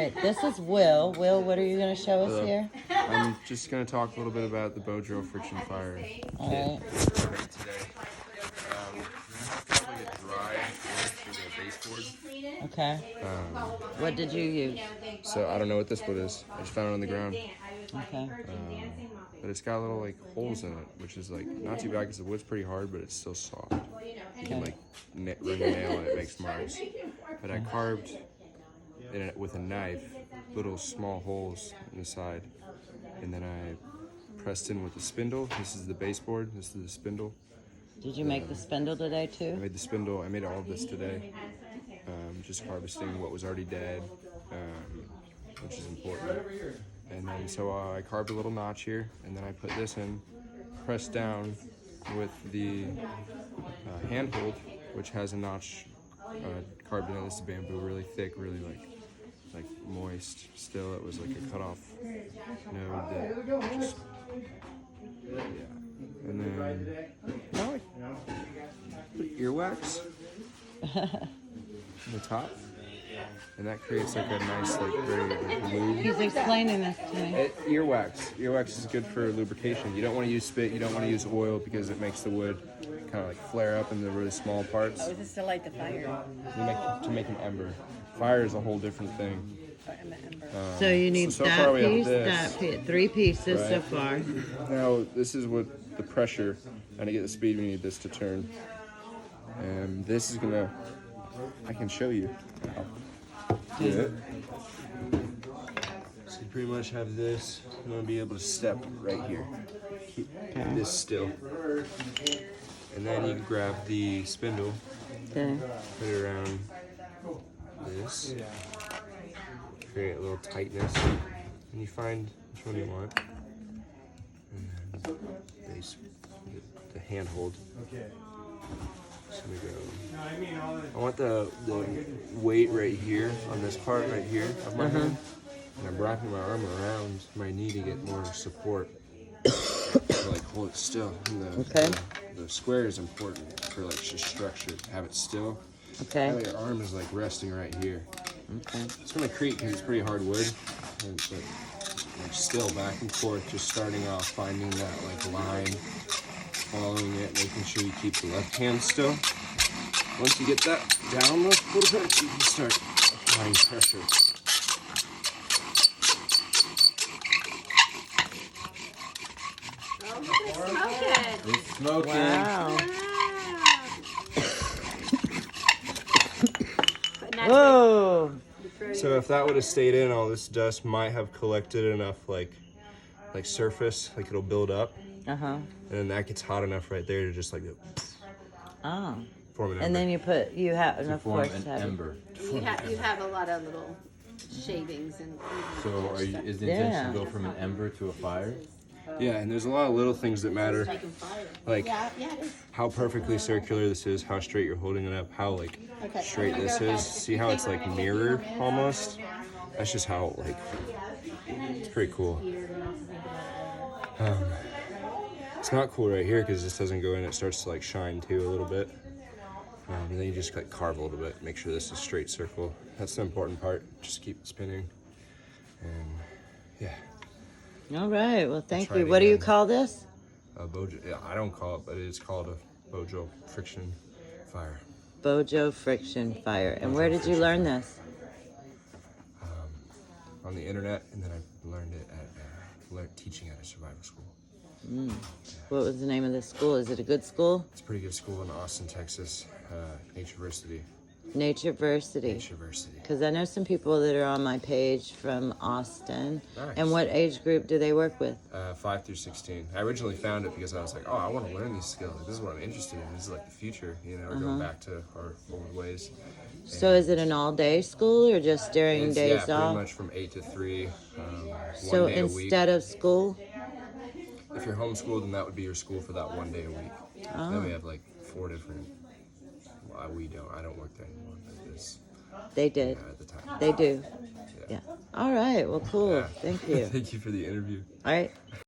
right, this is Will. Will, what are you going to show us Hello. here? I'm just going to talk a little bit about the Bojo Friction Fire All kit right. that I made today. Kind of like a dry wood for the baseboard. Okay. What did you use? So I don't know what this wood is. I just found it on the ground. Okay. But it's got little like holes in it, which is like not too bad because the wood's pretty hard, but it's still soft. You can like ring a nail and it makes marks. But I carved in it with a knife little small holes in the side, and then I pressed in with the spindle. This is the baseboard. This is the spindle. Did you make the spindle today I too? made the spindle. I made all of this today. Just harvesting what was already dead, which is important. And then so I carved a little notch here, and then I put this in, pressed down with the handhold, which has a notch carved in it. This is bamboo, really thick, really like moist. Still, it was like a cut off node that just And then I put earwax on the top, and that creates like a nice very like lube. He's explaining this to me. Earwax is good for lubrication. You don't want to use spit, you don't want to use oil because it makes the wood kind of like flare up in the really small parts. Oh, is this to light the fire? To make an ember. Fire is a whole different thing. So you need so that far we have piece, this. that piece, 3 pieces so Right. far. Now this is what the pressure, and to get the speed we need this to turn. And this is gonna, I can show you how to do it. So you pretty much have this, you wanna be able to step right here. Keep this still. And then you grab the spindle, Okay. put it around this, create a little tightness, and you find which one you want. And then the handhold. So we go. I want the weight right here on this part right here of my hand, and I'm wrapping my arm around my knee to get more support. So like hold it still. And the square is important for like just structure. Have it still. Okay. That way your arm is like resting right here. Okay. It's gonna creak because it's pretty hard wood, but like still back and forth, just starting off, finding that like line, following it, making sure you keep the left hand still. Once you get that down a little bit, you can start applying pressure. It's Smoking. Wow. Whoa! Whoa. So if that would have stayed in, all this dust might have collected enough like surface, like it'll build up, Uh-huh. and then that gets hot enough right there to just like Oh. form an ember. And then you have, and To of form course, an have ember. You have a lot of little shavings and. So is the intention to go from an ember to a fire? Yeah, and there's a lot of little things that matter, Making fire. like Yeah, it is. how perfectly circular this is, how straight you're holding it up, how like straight this is. See how it's like mirrored almost? That's just how like, it's pretty cool. It's not cool right here because this doesn't go in, it starts to like shine too a little bit. And then you just like carve a little bit, make sure this is straight circle. That's the important part, just keep it spinning. And yeah. All right. Well, thank try you. it What do you again. call this? Bojo, yeah, I don't call it, but it is called a Bojo Friction Fire. Bojo Friction Fire. And where did you learn this? On the internet, and then I learned it at teaching at a survival school. What was the name of this school? Is it a good school? It's a pretty good school in Austin, Texas, Natureversity. Natureversity. Natureversity. Because I know some people that are on my page from Austin. Nice. And what age group do they work with? 5 through 16. I originally found it because I was like, oh, I want to learn these skills. Like, this is what I'm interested in. This is like the future, you know, going back to our old ways. So is it an all-day school or just during It's, days yeah, pretty off? much from 8 to 3, So 1 day a week. instead of school? If you're homeschooled, then that would be your school for that 1 day a week. Then we have like 4 different. Well, we don't. I don't work there anymore. But this, They did. at the time. They do. Yeah. All right. Well, cool. Yeah. Thank you. Thank you for the interview. All right.